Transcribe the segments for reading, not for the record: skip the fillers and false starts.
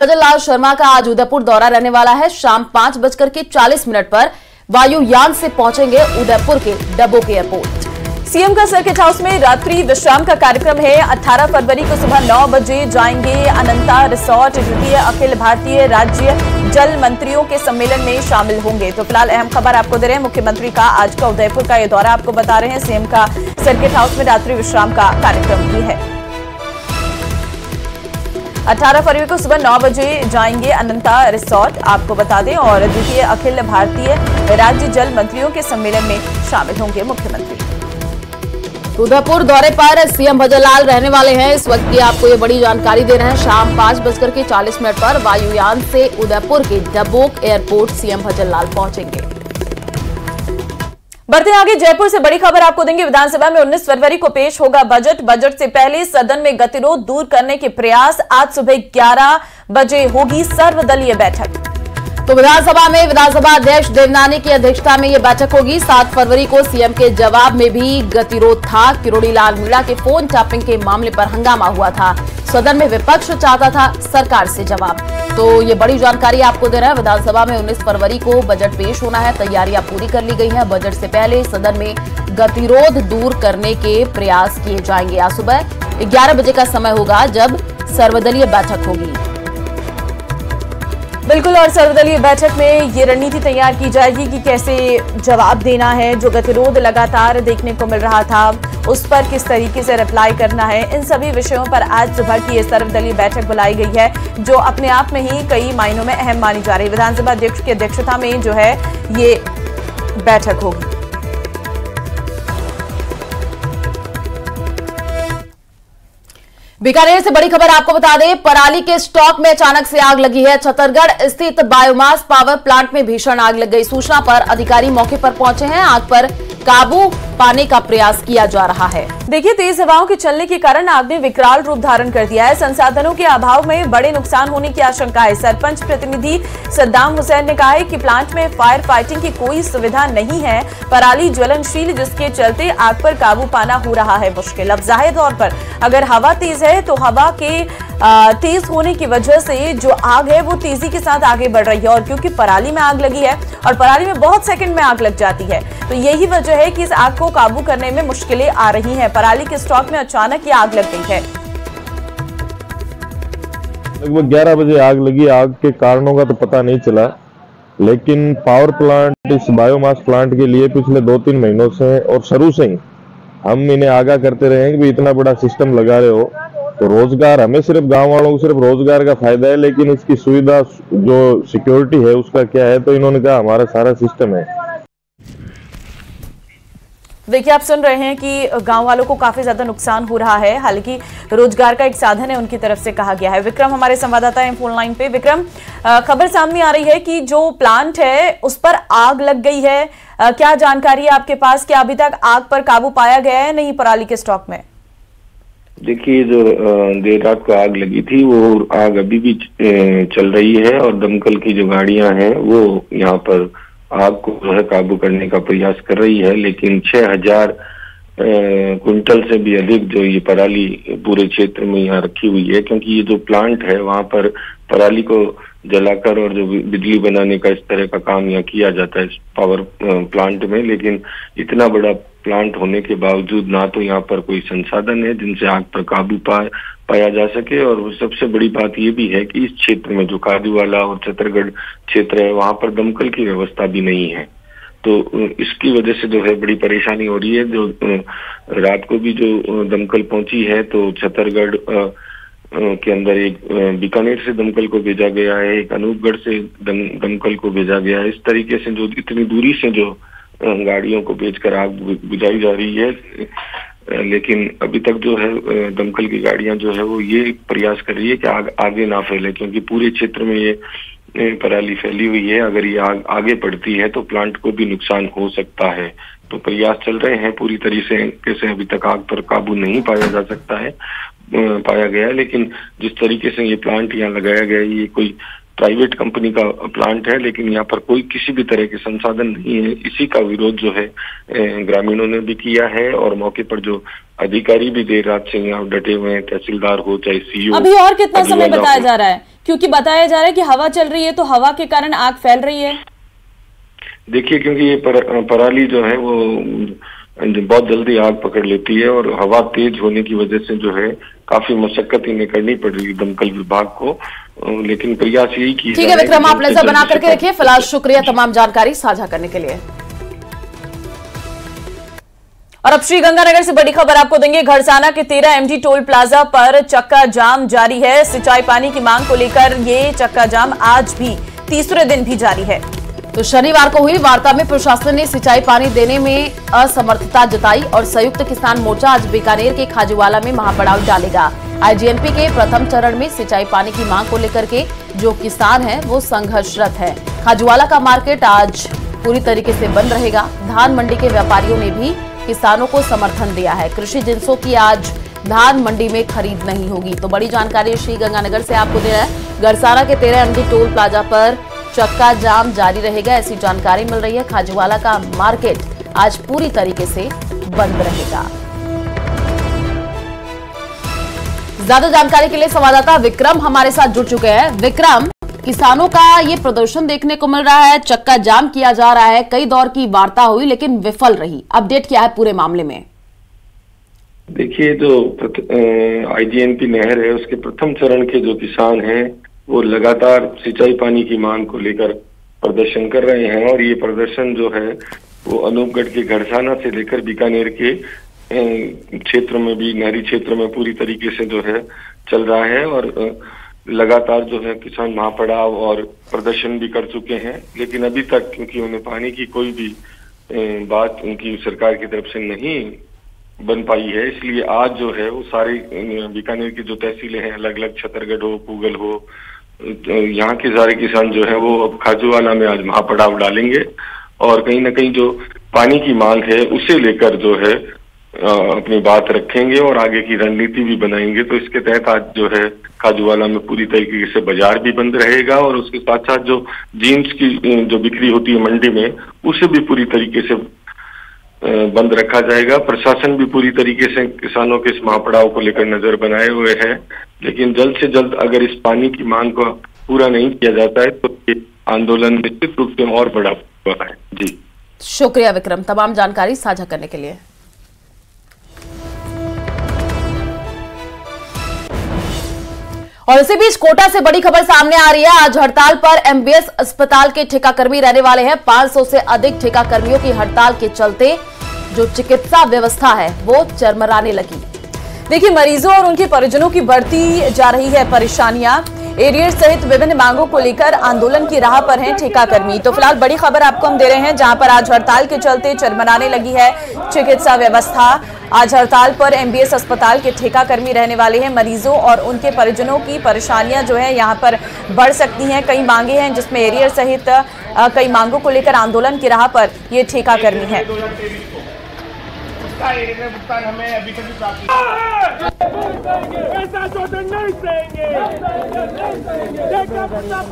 भजन लाल शर्मा का आज उदयपुर दौरा रहने वाला है। शाम 5:40 पर वायुयान से पहुंचेंगे उदयपुर के डबोक एयरपोर्ट। सीएम का सर्किट हाउस में रात्रि विश्राम का कार्यक्रम है। 18 फरवरी को सुबह 9 बजे जाएंगे अनंता रिसोर्ट। द्वितीय अखिल भारतीय राज्य जल मंत्रियों के सम्मेलन में शामिल होंगे। तो फिलहाल अहम खबर आपको दे रहे हैं, मुख्यमंत्री का आज का उदयपुर का ये दौरा आपको बता रहे हैं। सीएम का सर्किट हाउस में रात्रि विश्राम का कार्यक्रम भी है। 18 फरवरी को सुबह 9 बजे जाएंगे अनंता रिसोर्ट, आपको बता दें, और द्वितीय अखिल भारतीय राज्य जल मंत्रियों के सम्मेलन में शामिल होंगे मुख्यमंत्री। उदयपुर दौरे पर सीएम भजन लाल रहने वाले हैं। इस वक्त की आपको ये बड़ी जानकारी दे रहे हैं। शाम 5:40 पर वायुयान से उदयपुर के डबोक एयरपोर्ट सीएम भजन लाल पहुंचेंगे। बढ़ते आगे, जयपुर से बड़ी खबर आपको देंगे। विधानसभा में 19 फरवरी को पेश होगा बजट। बजट से पहले सदन में गतिरोध दूर करने के प्रयास। आज सुबह 11 बजे होगी सर्वदलीय बैठक। तो विधानसभा में विधानसभा अध्यक्ष देवनानी की अध्यक्षता में यह बैठक होगी। 7 फरवरी को सीएम के जवाब में भी गतिरोध था। किरोड़ी लाल मीणा के फोन टैपिंग के मामले पर हंगामा हुआ था। सदन में विपक्ष चाहता था सरकार से जवाब। तो ये बड़ी जानकारी आपको दे रहा है। विधानसभा में 19 फरवरी को बजट पेश होना है। तैयारियां पूरी कर ली गई हैं। बजट से पहले सदन में गतिरोध दूर करने के प्रयास किए जाएंगे। आज सुबह 11 बजे का समय होगा जब सर्वदलीय बैठक होगी। बिल्कुल, और सर्वदलीय बैठक में ये रणनीति तैयार की जाएगी कि कैसे जवाब देना है। जो गतिरोध लगातार देखने को मिल रहा था उस पर किस तरीके से रिप्लाई करना है, इन सभी विषयों पर आज सुबह की ये सर्वदलीय बैठक बुलाई गई है, जो अपने आप में ही कई मायनों में अहम मानी जा रही है। विधानसभा अध्यक्ष की अध्यक्षता में जो है ये बैठक होगी। बीकानेर से बड़ी खबर आपको बता दें, पराली के स्टॉक में अचानक से आग लगी है। छतरगढ़ स्थित बायोमास पावर प्लांट में भीषण आग लग गई। सूचना पर अधिकारी मौके पर पहुंचे हैं। आग पर काबू पाने का प्रयास किया जा रहा है। देखिए, तेज हवाओं के चलने के कारण आग ने विकराल रूप धारण कर दिया है। संसाधनों के अभाव में बड़े नुकसान होने की आशंका है। सरपंच प्रतिनिधि सद्दाम हुसैन ने कहा है कि प्लांट में फायर फाइटिंग की कोई सुविधा नहीं है। पराली ज्वलनशील, जिसके चलते आग पर काबू पाना हो रहा है मुश्किल। अब जाहिर तौर पर अगर हवा तेज है तो हवा के तेज होने की वजह से जो आग है वो तेजी के साथ आगे बढ़ रही है। और क्योंकि पराली में आग लगी है और पराली में बहुत सेकंड में आग लग जाती है, तो यही वजह है कि इस आग को काबू करने में मुश्किलें आ रही हैं। पराली के स्टॉक में अचानक ये आग लग गई है। लगभग 11 बजे आग लगी। आग के कारणों का तो पता नहीं चला, लेकिन पावर प्लांट, इस बायोमास प्लांट के लिए पिछले 2-3 महीनों से और शुरू से ही हम इन्हें आगाह करते रहे हैं कि इतना बड़ा सिस्टम लगा रहे हो तो रोजगार, हमें सिर्फ गांव वालों को सिर्फ रोजगार का फायदा है, लेकिन इसकी सुविधा जो सिक्योरिटी है उसका क्या है। तो इन्होंने कहा हमारा सारा सिस्टम है। देखिए, आप सुन रहे हैं कि गांव वालों को काफी ज्यादा नुकसान हो रहा है। हालांकि रोजगार का एक साधन है उनकी तरफ से कहा गया है। विक्रम हमारे संवाददाता हैं फोन लाइन पे। विक्रम, खबर सामने आ रही है कि जो प्लांट है उस पर आग लग गई है। क्या जानकारी है आपके पास? क्या अभी तक आग पर काबू पाया गया है नहीं पराली के स्टॉक में? देखिए, जो देर रात को आग लगी थी वो आग अभी भी चल रही है और दमकल की जो गाड़ियां हैं वो यहाँ पर आग को जो है काबू करने का प्रयास कर रही है। लेकिन 6000 क्विंटल से भी अधिक जो ये पराली पूरे क्षेत्र में यहाँ रखी हुई है, क्योंकि ये जो प्लांट है वहाँ पर पराली को जलाकर और जो बिजली बनाने का इस तरह का काम यहाँ किया जाता है पावर प्लांट में। लेकिन इतना बड़ा प्लांट होने के बावजूद ना तो यहाँ पर कोई संसाधन है जिनसे आग पर काबू पाया जा सके, और सबसे बड़ी बात ये भी है कि इस क्षेत्र में जो कादूवाला और छतरगढ़ क्षेत्र है वहाँ पर दमकल की व्यवस्था भी नहीं है। तो इसकी वजह से जो है बड़ी परेशानी हो रही है। जो रात को भी जो दमकल पहुंची है तो छतरगढ़ के अंदर एक बीकानेर से दमकल को भेजा गया है, एक अनूपगढ़ से दमकल को भेजा गया है। इस तरीके से जो इतनी दूरी से जो गाड़ियों को भेजकर आग बुझाई जा रही है, लेकिन अभी तक जो है दमकल की गाड़ियां जो है वो ये प्रयास कर रही है कि आग आगे ना फैले, क्योंकि पूरे क्षेत्र में ये पराली फैली हुई है। अगर ये आग आगे बढ़ती है तो प्लांट को भी नुकसान हो सकता है। तो प्रयास चल रहे हैं पूरी तरीके से। अभी तक आग पर काबू नहीं पाया गया है, लेकिन जिस तरीके से ये प्लांट यहाँ लगाया गया है ये कोई प्राइवेट कंपनी का प्लांट है, लेकिन यहाँ पर कोई किसी भी तरह के संसाधन नहीं है। इसी का विरोध जो है ग्रामीणों ने भी किया है और मौके पर जो अधिकारी भी देर रात से यहाँ डटे हुए हैं, तहसीलदार हो चाहे सीईओ। अभी और कितना समय बताया जा रहा है, क्योंकि बताया जा रहा है कि हवा चल रही है तो हवा के कारण आग फैल रही है? देखिए, क्योंकि ये पराली जो है वो बहुत जल्दी आग पकड़ लेती है और हवा तेज होने की वजह से जो है काफी मशक्कत इन्हें करनी पड़ रही है दमकल विभाग को, लेकिन प्रयास यही किया। ठीक है विक्रम, आप नजर बना करके रखिए। फिलहाल शुक्रिया तमाम जानकारी साझा करने के लिए। और अब श्रीगंगानगर से बड़ी खबर आपको देंगे। घड़साना के 13 एमडी टोल प्लाजा पर चक्का जाम जारी है। सिंचाई पानी की मांग को लेकर ये चक्का जाम आज भी तीसरे दिन भी जारी है। तो शनिवार को हुई वार्ता में प्रशासन ने सिंचाई पानी देने में असमर्थता जताई और संयुक्त किसान मोर्चा आज बीकानेर के खाजूवाला में महापड़ाव डालेगा। आईजीएनपी के प्रथम चरण में सिंचाई पानी की मांग को लेकर के जो किसान हैं वो संघर्षरत है। खाजूवाला का मार्केट आज पूरी तरीके से बंद रहेगा। धान मंडी के व्यापारियों ने भी किसानों को समर्थन दिया है। कृषि जिन्सों की आज धान मंडी में खरीद नहीं होगी। तो बड़ी जानकारी श्रीगंगानगर से आपको दे रहा है। घड़साना के 13 एमडी टोल प्लाजा पर चक्का जाम जारी रहेगा, ऐसी जानकारी मिल रही है। खाजूवाला का मार्केट आज पूरी तरीके से बंद रहेगा। ज्यादा जानकारी के लिए संवाददाता विक्रम हमारे साथ जुड़ चुके हैं। विक्रम, किसानों का ये प्रदर्शन देखने को मिल रहा है, चक्का जाम किया जा रहा है, कई दौर की वार्ता हुई लेकिन विफल रही, अपडेट क्या है पूरे मामले में? देखिए, जो आईजीएनपी नहर है उसके प्रथम चरण के जो किसान हैं वो लगातार सिंचाई पानी की मांग को लेकर प्रदर्शन कर रहे हैं और ये प्रदर्शन जो है वो अनूपगढ़ के घड़साना से लेकर बीकानेर के क्षेत्र में भी, नहरी क्षेत्र में पूरी तरीके से जो है चल रहा है और लगातार जो है किसान महापड़ाव और प्रदर्शन भी कर चुके हैं, लेकिन अभी तक क्योंकि उन्हें पानी की कोई भी बात उनकी सरकार की तरफ से नहीं बन पाई है, इसलिए आज जो है वो सारे बीकानेर की जो तहसीलें हैं, अलग अलग छतरगढ़ हो, पूगल हो, यहाँ के सारे किसान जो है वो अब खाजूवाला में आज महापड़ाव डालेंगे और कहीं ना कहीं जो पानी की मांग है उसे लेकर जो है अपनी बात रखेंगे और आगे की रणनीति भी बनाएंगे। तो इसके तहत आज जो है खाजूवाला में पूरी तरीके से बाजार भी बंद रहेगा और उसके साथ साथ जो जीन्स की जो बिक्री होती है मंडी में उसे भी पूरी तरीके से बंद रखा जाएगा। प्रशासन भी पूरी तरीके से किसानों के इस महापड़ाव को लेकर नजर बनाए हुए है, लेकिन जल्द से जल्द अगर इस पानी की मांग को पूरा नहीं किया जाता है तो ये आंदोलन निश्चित रूप से और बड़ा हुआ है। जी शुक्रिया विक्रम तमाम जानकारी साझा करने के लिए। और इसी बीच कोटा से बड़ी खबर सामने आ रही है। आज हड़ताल पर एमबीएस अस्पताल के ठेकाकर्मी रहने वाले हैं। 500 से अधिक ठेकाकर्मियों की हड़ताल के चलते जो चिकित्सा व्यवस्था है वो चरमराने लगी। देखिए, मरीजों और उनके परिजनों की बढ़ती जा रही है परेशानियां। एरियर सहित विभिन्न मांगों को लेकर आंदोलन की राह पर हैं ठेकाकर्मी। तो फिलहाल बड़ी खबर आपको हम दे रहे हैं, जहां पर आज हड़ताल के चलते चरमराने लगी है चिकित्सा व्यवस्था। आज हड़ताल पर एमबीएस अस्पताल के ठेकाकर्मी रहने वाले हैं। मरीजों और उनके परिजनों की परेशानियां जो है यहां पर बढ़ सकती हैं। कई मांगे हैं जिसमें एरियर सहित कई मांगों को लेकर आंदोलन की राह पर ये ठेकाकर्मी है। हमें अभी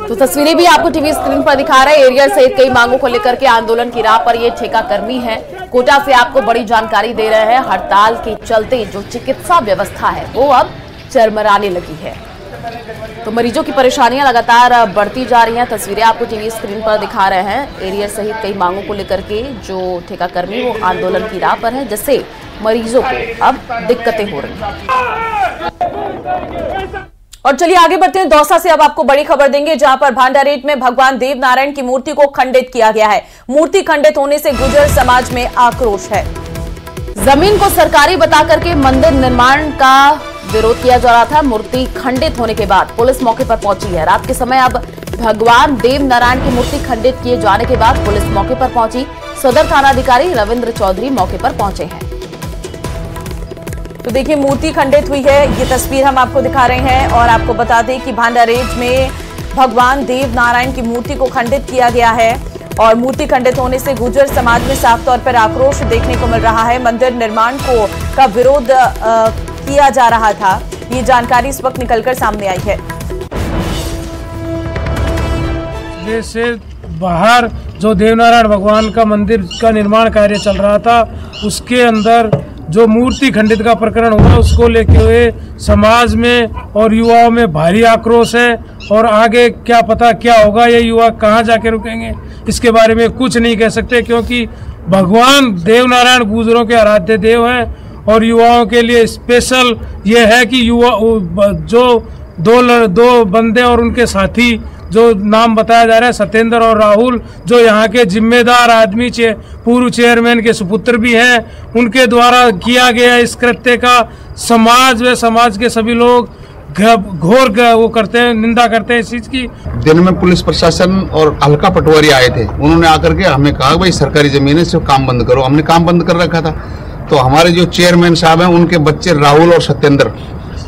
तो तस्वीरें भी आपको टीवी स्क्रीन पर दिखा रहे हैं। एरियर सहित कई मांगों को लेकर के आंदोलन की राह पर ये ठेकाकर्मी है। कोटा से आपको बड़ी जानकारी दे रहे हैं। हड़ताल के चलते जो चिकित्सा व्यवस्था है वो अब चरमराने लगी है। तो मरीजों की परेशानियां लगातार बढ़ती जा रही हैं। तस्वीरें आपको टीवी स्क्रीन पर दिखा रहे हैं। एरियर सहित कई मांगों को लेकर के जो ठेकाकर्मी वो आंदोलन की राह पर है, जिससे मरीजों को अब दिक्कतें हो रही हैं। और चलिए आगे बढ़ते हैं। दौसा से अब आपको बड़ी खबर देंगे, जहां पर भांडारेट में भगवान देवनारायण की मूर्ति को खंडित किया गया है। मूर्ति खंडित होने से गुर्जर समाज में आक्रोश है। जमीन को सरकारी बता करके मंदिर निर्माण का विरोध किया जा रहा था। मूर्ति खंडित होने के बाद पुलिस मौके पर पहुंची है। रात के समय अब भगवान देवनारायण की मूर्ति खंडित किए जाने के बाद पुलिस मौके पर पहुंची। सदर थानाधिकारी रविंद्र चौधरी मौके पर पहुंचे हैं। तो देखिए, मूर्ति खंडित हुई है, ये तस्वीर हम आपको दिखा रहे हैं। और आपको बता दें कि भांडारेज में भगवान देवनारायण की मूर्ति को खंडित किया गया है और मूर्ति खंडित होने से गुर्जर समाज में साफ तौर पर आक्रोश देखने को मिल रहा है। मंदिर निर्माण का विरोध किया जा रहा था, ये जानकारी इस वक्त निकलकर सामने आई है। प्रदेश से बाहर जो देवनारायण भगवान का मंदिर का निर्माण कार्य चल रहा था, उसके अंदर जो मूर्ति खंडित का प्रकरण हुआ, उसको लेके हुए समाज में और युवाओं में भारी आक्रोश है। और आगे क्या पता क्या होगा, ये युवा कहाँ जाके रुकेंगे इसके बारे में कुछ नहीं कह सकते, क्योंकि भगवान देवनारायण गुर्जरों के आराध्य देव हैं। और युवाओं के लिए स्पेशल ये है कि युवा जो दो बंदे और उनके साथी जो नाम बताया जा रहा है, सत्येंद्र और राहुल, जो यहाँ के जिम्मेदार आदमी पूर्व चेयरमैन के सुपुत्र भी हैं, उनके द्वारा किया गया इस कृत्य का समाज के सभी लोग घोर वो करते हैं, निंदा करते हैं इस चीज की। दिन में पुलिस प्रशासन और हल्का पटवारी आए थे, उन्होंने आकर के हमें कहा भाई सरकारी जमीन है, सिर्फ काम बंद करो। हमने काम बंद कर रखा था, तो हमारे जो चेयरमैन साहब हैं उनके बच्चे राहुल और सत्येंद्र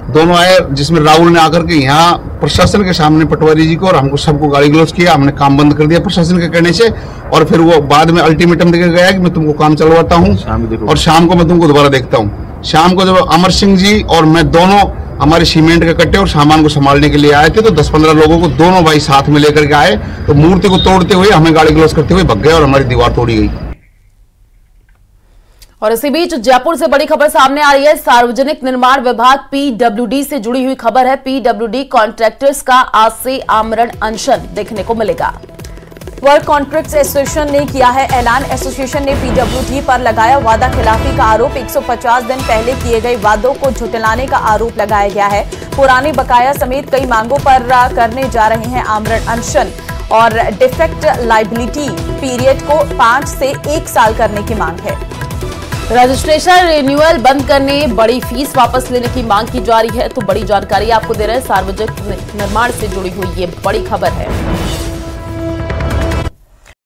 दोनों आए, जिसमें राहुल ने आकर के यहाँ प्रशासन के सामने पटवारी जी को और हमको सबको गाली गलौज किया। हमने काम बंद कर दिया प्रशासन के कहने से, और फिर वो बाद में अल्टीमेटम देकर गया कि मैं तुमको काम चलवाता हूँ और शाम को मैं तुमको दोबारा देखता हूँ। शाम को जब अमर सिंह जी और मैं दोनों हमारे सीमेंट के कट्टे और सामान को संभालने के लिए आए थे, तो 10-15 लोगों को दोनों भाई साथ में लेकर के आए, तो मूर्ति को तोड़ते हुए हमें गाली गलौज करते हुए भग गए और हमारी दीवार तोड़ी गई। और इसी बीच जयपुर से बड़ी खबर सामने आ रही है। सार्वजनिक निर्माण विभाग पीडब्ल्यूडी से जुड़ी हुई खबर है। पीडब्ल्यूडी कॉन्ट्रैक्टर्स का आज से आमरण अनशन देखने को मिलेगा। वर्क कॉन्ट्रैक्ट्स एसोसिएशन ने किया है ऐलान। एसोसिएशन ने पीडब्ल्यूडी पर लगाया वादा खिलाफी का आरोप। 150 दिन पहले किए गए वादों को झुठलाने का आरोप लगाया गया है। पुराने बकाया समेत कई मांगों पर करने जा रहे हैं आमरण अनशन, और डिफेक्ट लायबिलिटी पीरियड को 5 से 1 साल करने की मांग है। रजिस्ट्रेशन रिन्यूअल बंद करने, बड़ी फीस वापस लेने की मांग की जा रही है। तो बड़ी जानकारी आपको दे रहे हैं, सार्वजनिक निर्माण से जुड़ी हुई ये बड़ी खबर है।